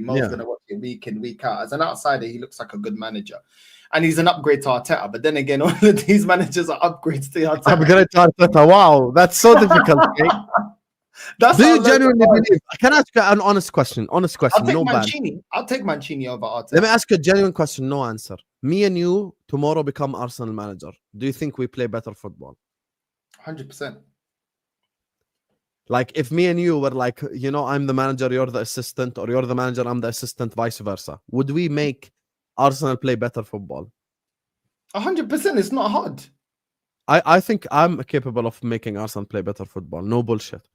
Mo's going to watch it week in, week out. As an outsider, he looks like a good manager. And he's an upgrade to Arteta. But then again, all of these managers are upgrades to Arteta. Upgrade to Arteta. Wow, that's so difficult. Do you genuinely believe? Can I ask you an honest question? Honest question. I'll take Mancini over Arteta. Let me ask you a genuine question. No answer. Me and you tomorrow become Arsenal manager. Do you think we play better football? 100%. Like if me and you were like, you know, I'm the manager, you're the assistant, or you're the manager, I'm the assistant, vice versa. Would we make Arsenal play better football? 100%. It's not hard. I think I'm capable of making Arsenal play better football. No bullshit.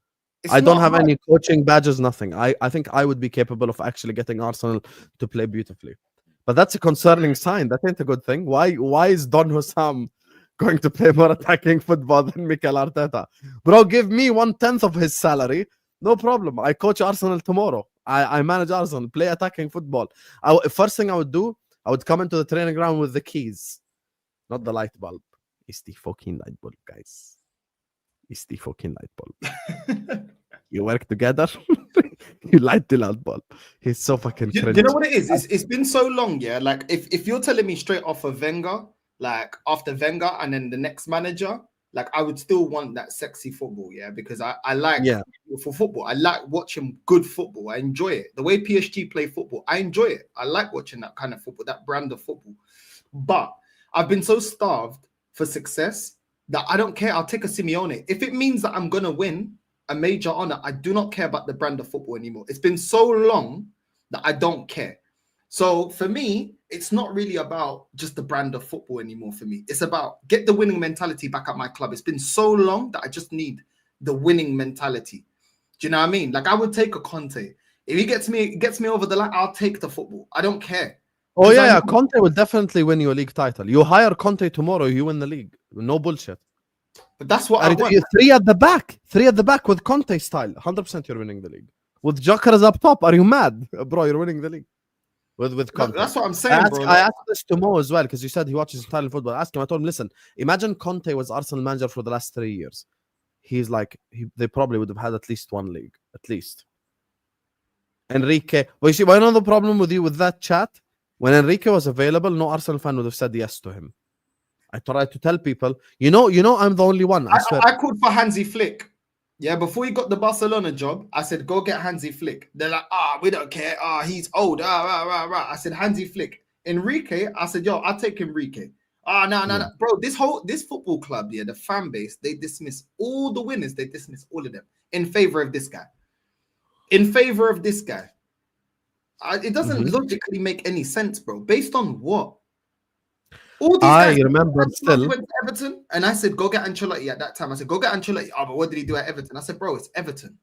I don't have any coaching badges, nothing. I think I would be capable of actually getting Arsenal to play beautifully. But that's a concerning sign. That ain't a good thing. Why is Don Hussam going to play more attacking football than Mikel Arteta? Bro, give me 1/10 of his salary. No problem. I coach Arsenal tomorrow. I manage Arsenal, play attacking football. First thing I would do, I would come into the training ground with the keys. Not the light bulb. It's the fucking light bulb, guys. It's the fucking light bulb. You work together, you light the light bulb. He's so fucking cringe. You know what it is? It's been so long, yeah? Like, if you're telling me straight off of Wenger, like, after Wenger and then the next manager, like, I would still want that sexy football, yeah? Because I like, for football, I like watching good football. I enjoy it. The way PSG play football, I enjoy it. I like watching that kind of football, that brand of football. But I've been so starved for success that I don't care. I'll take a Simeone. If it means that I'm going to win a major honor, I do not care about the brand of football anymore. It's been so long that I don't care. So for me, it's not really about just the brand of football anymore for me. It's about get the winning mentality back at my club. It's been so long that I just need the winning mentality. Do you know what I mean? Like, I would take a Conte. If he gets me over the line, I'll take the football. I don't care. Oh yeah, Conte will definitely win you a league title. You hire Conte tomorrow, you win the league. No bullshit. But that's what I want. Three at the back with Conte style. 100% you're winning the league. With Jokers up top, are you mad? Bro, you're winning the league. With Conte. That's what I'm saying, bro. I asked this to Mo as well, because you said he watches Italian football. I asked him, I told him, listen, imagine Conte was Arsenal manager for the last 3 years. He's like, they probably would have had at least one league. At least. Enrique. Well, you see, I know the problem with you with that chat. When Enrique was available, no Arsenal fan would have said yes to him. I tried to tell people, you know, I'm the only one. I called for Hansi Flick. Yeah, before he got the Barcelona job, I said, go get Hansi Flick. They're like, we don't care. He's old. I said, Hansi Flick. Enrique, I said, yo, I'll take Enrique. No. Bro, this football club, yeah, the fan base, they dismiss all the winners. They dismiss all of them in favor of this guy. In favor of this guy. It doesn't logically make any sense, bro. Based on what? All these guys, remember still went to Everton, and I said, go get Ancelotti at that time. I said, go get Ancelotti. Oh, but what did he do at Everton? I said, bro, it's Everton.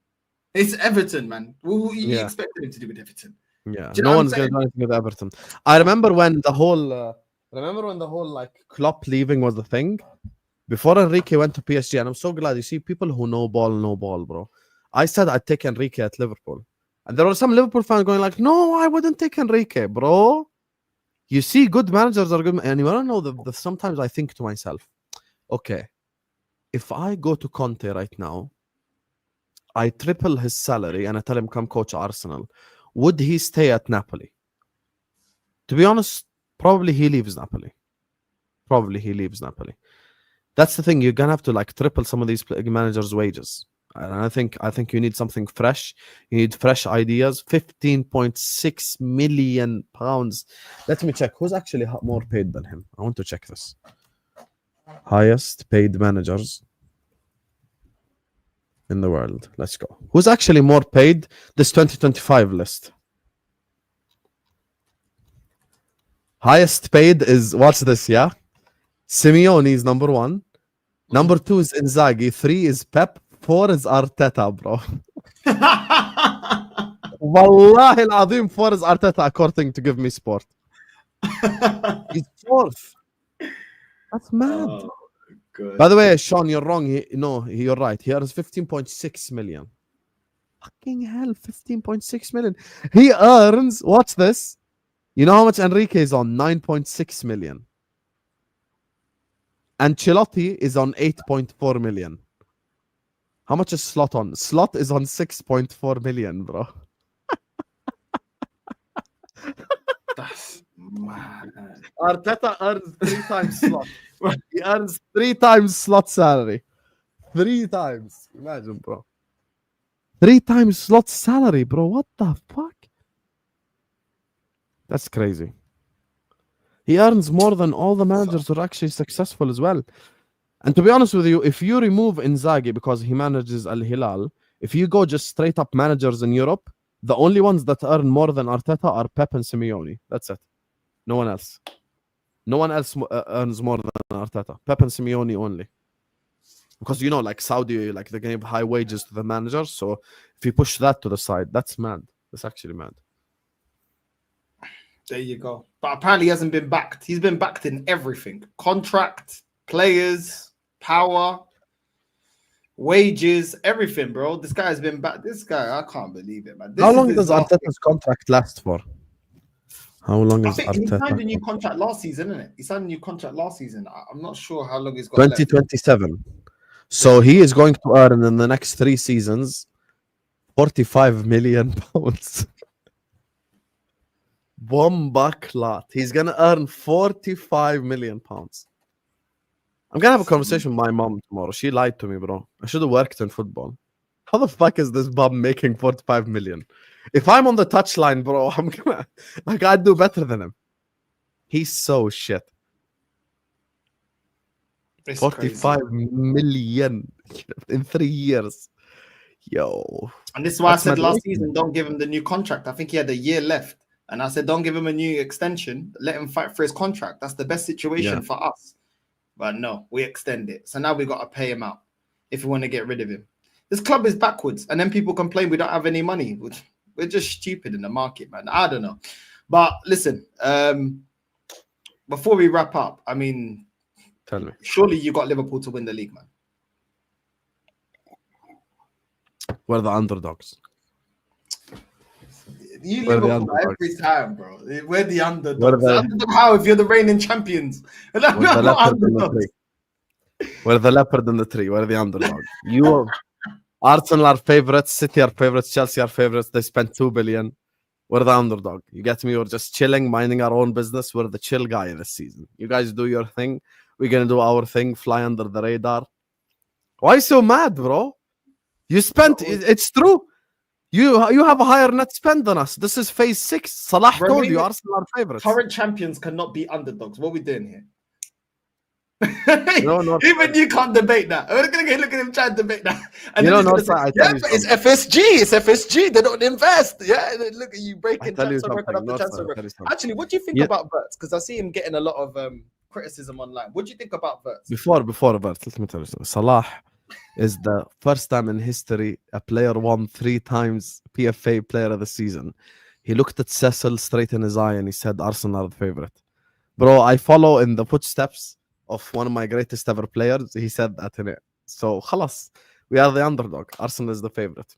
It's Everton, man. What you expected him to do with Everton? Yeah, no one's going to do anything with Everton. I remember when the whole like Klopp leaving was the thing. Before Enrique went to PSG, and I'm so glad you see people who know ball, bro. I said I'd take Enrique at Liverpool. And there were some Liverpool fans going like, no, I wouldn't take Enrique, bro. You see, good managers are good. And you want to know, sometimes I think to myself, okay, if I go to Conte right now, I triple his salary and I tell him, come coach Arsenal, would he stay at Napoli? To be honest, probably he leaves Napoli. That's the thing. You're going to have to like triple some of these managers' wages. And I think you need something fresh. You need fresh ideas. 15.6 million pounds. Let me check. Who's actually more paid than him? I want to check this. Highest paid managers in the world. Let's go. Who's actually more paid? This 2025 list. Highest paid is, watch this, yeah? Simeone is number 1. Number 2 is Inzaghi. 3 is Pep. 4 is Arteta, bro. Wallahi al-Azim, 4 is Arteta, according to Give Me Sport. He's 4th. That's mad. Oh, by the way, Sean, you're wrong. You're right. He earns 15.6 million. Fucking hell, 15.6 million. He earns, watch this. You know how much Enrique is on? 9.6 million. Ancelotti is on 8.4 million. How much is Slot on? Slot is on 6.4 million, bro. That's mad. Arteta earns 3 times slot. He earns 3 times slot salary. 3 times. Imagine, bro. 3 times slot salary, bro. What the fuck? That's crazy. He earns more than all the managers who are actually successful as well. And to be honest with you, if you remove Inzaghi because he manages Al Hilal, if you go just straight up managers in Europe, the only ones that earn more than Arteta are Pep and Simeone. That's it. No one else. No one else earns more than Arteta. Pep and Simeone only. Because, you know, like Saudi, like they give high wages to the managers. So if you push that to the side, that's mad. That's actually mad. There you go. But apparently he hasn't been backed. He's been backed in everything. Contract, players, power, wages, everything, bro. This guy has been back. This guy, I can't believe it, man. How long does Arteta's contract last for? How long is Arteta? He signed a new contract last season, isn't it? He signed a new contract last season. I'm not sure how long he's got 2027. Left. So he is going to earn in the next 3 seasons 45 million pounds. Bomba clot. He's gonna earn 45 million pounds. I'm gonna have a conversation with my mom tomorrow. She lied to me, bro. I should have worked in football. How the fuck is this bum making 45 million? If I'm on the touchline, bro, I'm gonna I'd do better than him. He's so shit. It's 45 crazy. Million in 3 years. Yo. And this is why I said last season, don't give him the new contract. I think he had a year left. And I said, don't give him a new extension. Let him fight for his contract. That's the best situation for us. But no, we extend it. So now we got to pay him out if we want to get rid of him. This club is backwards. And then people complain we don't have any money. We're just stupid in the market, man. I don't know. But listen, before we wrap up, I mean, tell me. Surely you got Liverpool to win the league, man. We're the underdogs. You Liverpool every time, bro. We're the underdogs. How if you're the reigning champions? We're the leopard in the tree. We're the underdog. You, Arsenal are favorites. City are favorites. Chelsea are favorites. They spent 2 billion. We're the underdog. You get me? We're just chilling, minding our own business. We're the chill guy this season. You guys do your thing. We're gonna do our thing. Fly under the radar. Why so mad, bro? You spent. It's true. You have a higher net spend than us. This is phase 6. Salah told you Arsenal are favorites. Current champions cannot be underdogs. What are we doing here? No, even you can't debate that. We're gonna look at him trying to debate that. And you know, it's FSG. It's FSG. They don't invest. Yeah, look at you breaking transfer record after transfer record. Actually, what do you think about VIDS? Because I see him getting a lot of criticism online. What do you think about VIDS? Before VIDS, let me tell you something. Salah is the first time in history a player won 3 times PFA Player of the Season. He looked at Cecil straight in his eye and he said, Arsenal are the favorite. Bro, I follow in the footsteps of one of my greatest ever players. He said that in it. So, khalas, we are the underdog. Arsenal is the favorite.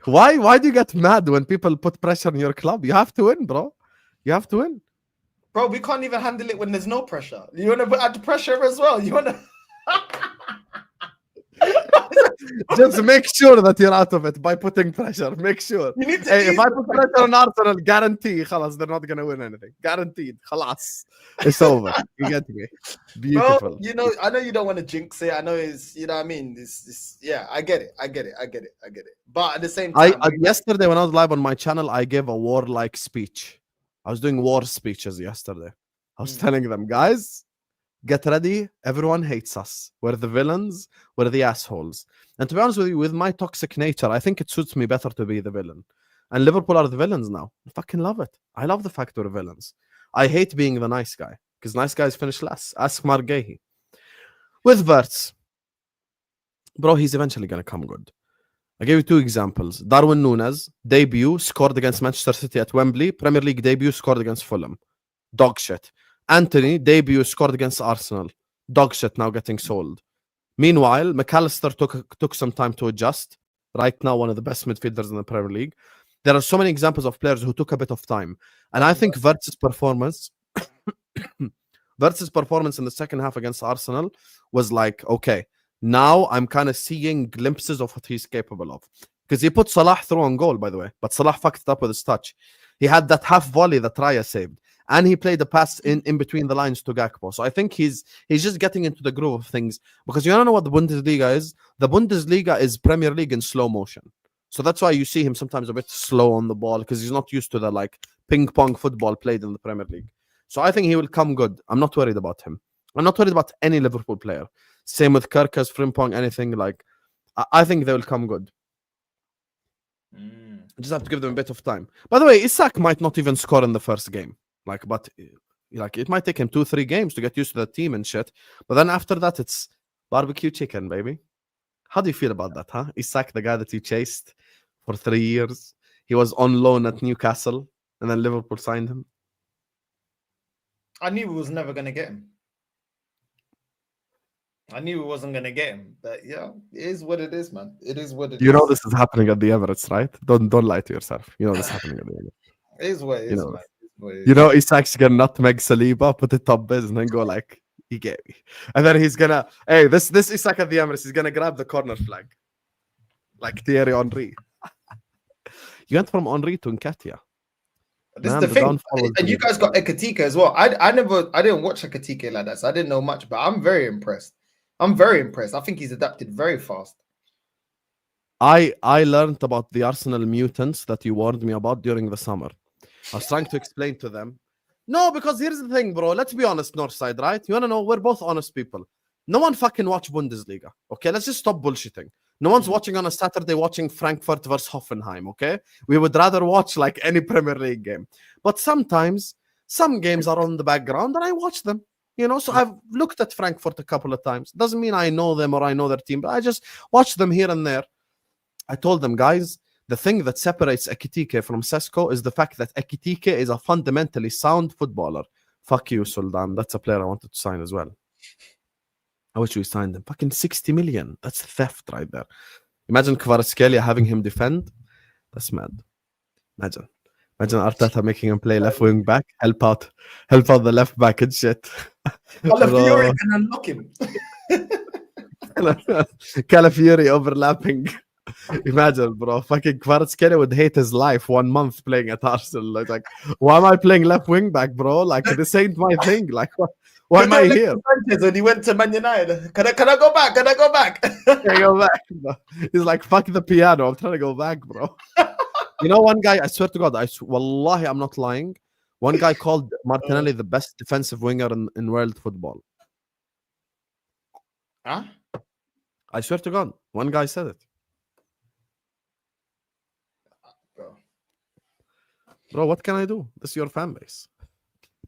Why do you get mad when people put pressure on your club? You have to win, bro. You have to win. Bro, we can't even handle it when there's no pressure. You want to add pressure as well? You want to... Just make sure that you're out of it by putting pressure. Make sure. If I put pressure on Arsenal, guarantee, khalas, they're not going to win anything. Guaranteed. Khalas. It's over. You get me? Beautiful. Bro, you know, I know you don't want to jinx it. I know it's, you know what I mean? Yeah, I get it. But at the same time... yesterday when I was live on my channel, I gave a warlike speech. I was doing war speeches yesterday. I was telling them, guys, get ready. Everyone hates us. We're the villains. We're the assholes. And to be honest with you, with my toxic nature, I think it suits me better to be the villain. And Liverpool are the villains now. I fucking love it. I love the fact we're villains. I hate being the nice guy because nice guys finish last. Ask Margehi. With VIDS, bro, he's eventually going to come good. I gave you 2 examples. Darwin Núñez, debut, scored against Manchester City at Wembley. Premier League debut, scored against Fulham. Dog shit. Anthony, debut, scored against Arsenal. Dog shit, now getting sold. Meanwhile, McAllister took some time to adjust. Right now, one of the best midfielders in the Premier League. There are so many examples of players who took a bit of time. And I think VIDS' performance in the second half against Arsenal was like, okay, now I'm kind of seeing glimpses of what he's capable of. Because he put Salah through on goal, by the way. But Salah fucked it up with his touch. He had that half volley that Raya saved. And he played the pass in between the lines to Gakpo. So I think he's just getting into the groove of things. Because you don't know what the Bundesliga is? The Bundesliga is Premier League in slow motion. So that's why you see him sometimes a bit slow on the ball, because he's not used to the like ping pong football played in the Premier League. So I think he will come good. I'm not worried about him. I'm not worried about any Liverpool player. Same with Kerkers, Frimpong, anything. Like, I think they will come good. Just have to give them a bit of time. By the way, Isak might not even score in the first game. But it might take him 2-3 games to get used to the team and shit. But then after that, it's barbecue chicken, baby. How do you feel about that, huh? Isak, the guy that you chased for 3 years. He was on loan at Newcastle, and then Liverpool signed him. I knew we was never going to get him. I knew we wasn't going to get him. But yeah, it is what it is, man. It is what it is. You know this is happening at the Emirates, right? Don't lie to yourself. You know this is happening at the Emirates. It is what it is, man. You know, Isak's gonna nutmeg Saliba, put the top biz, and then go like, he gave me. And then he's gonna, hey, this Isak at the Emirates, he's gonna grab the corner flag. Like Thierry Henry. You went from Henry to Nketiah. This is the thing. And you guys got Ekitike as well. I didn't watch Ekitike like that, so I didn't know much, but I'm very impressed. I think he's adapted very fast. I learned about the Arsenal mutants that you warned me about during the summer. I was trying to explain to them. No, because here's the thing, bro. Let's be honest, Northside, right? You want to know? We're both honest people. No one fucking watch Bundesliga, okay? Let's just stop bullshitting. No one's watching on a Saturday watching Frankfurt versus Hoffenheim, okay? We would rather watch like any Premier League game. But sometimes, some games are on the background and I watch them, you know? So I've looked at Frankfurt a couple of times. Doesn't mean I know them or I know their team, but I just watch them here and there. I told them, guys, the thing that separates Ekitike from Sesko is the fact that Ekitike is a fundamentally sound footballer. Fuck you, Sultan. That's a player I wanted to sign as well. I wish we signed him. Fucking 60 million. That's theft right there. Imagine Kvaratskhelia having him defend. That's mad. Imagine Arteta making him play left wing back. Help out the left back and shit. Calafiori can unlock him. Calafiori overlapping. Imagine, bro. Fucking Kvaratskhelia would hate his life 1 month playing at Arsenal. Like, why am I playing left wing back, bro? Like, this ain't my thing. Like, why am I here? When he went to Man United, can I go back? Can I go back? Can I go back? He's like, fuck the piano. I'm trying to go back, bro. You know, one guy, I swear to God, wallahi, I'm not lying. One guy called Martinelli the best defensive winger in world football. Huh? I swear to God, one guy said it. Bro, what can I do? This is your fan base.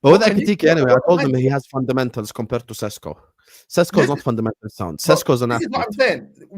But with Ekitike, anyway, I told him he has fundamentals compared to Sesko. Sesko is not fundamentally sound. Sesko is an athlete. This is what I'm saying.